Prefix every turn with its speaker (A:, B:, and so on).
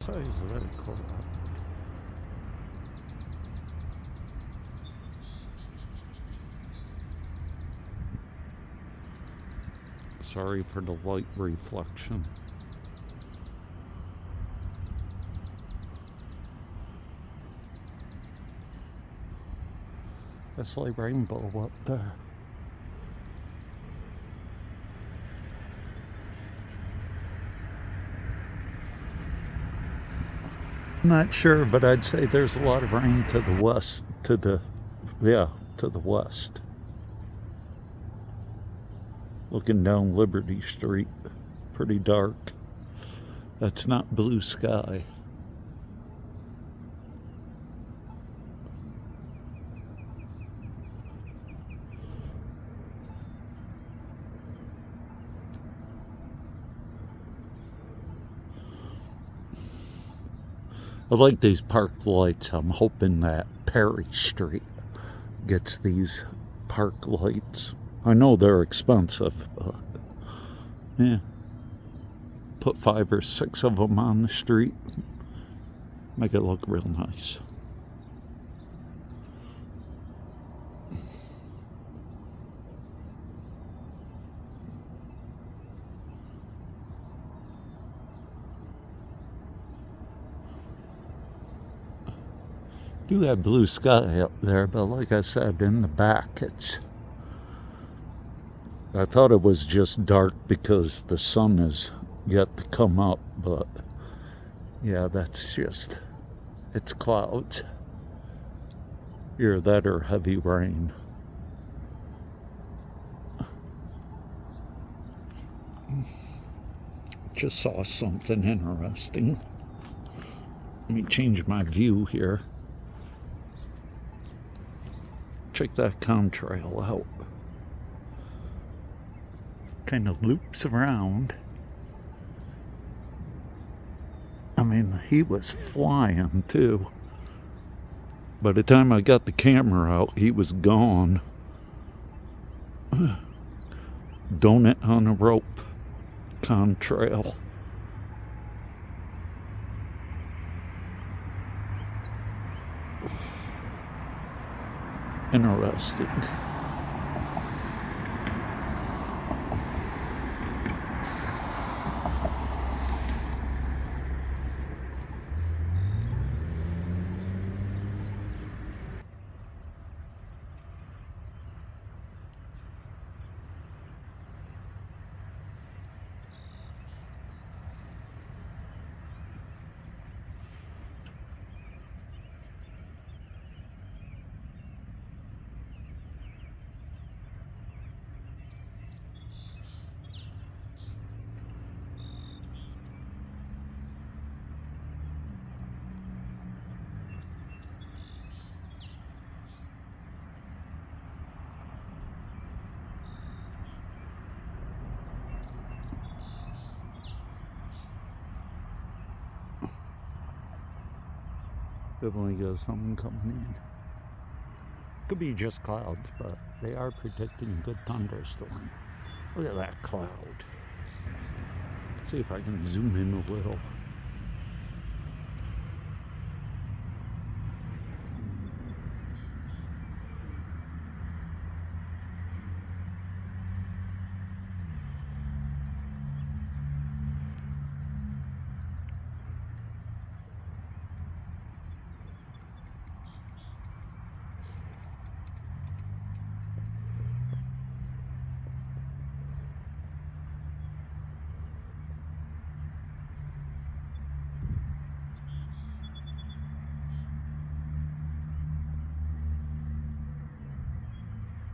A: outside is very cold. Sorry for the light reflection. It's like rainbow up there. Not sure, but I'd say there's a lot of rain to the west, to the west. Looking down Liberty Street, pretty dark. That's not blue sky. I like these park lights. I'm hoping that Perry Street gets these park lights. I know they're expensive, but yeah. Put 5 or 6 of them on the street. Make it look real nice. Do have blue sky up there, but like I said, in the back, I thought it was just dark because the sun is yet to come up, but yeah, that's just, it's clouds. Either that or heavy rain. Just saw something interesting. Let me change my view here. Check that contrail out. Kind of loops around. I mean, he was flying too. By the time I got the camera out, he was gone. Donut on a rope contrail. Interesting. Definitely got something coming in. Could be just clouds, but they are predicting good thunderstorm. Look at that cloud. See if I can zoom in a little.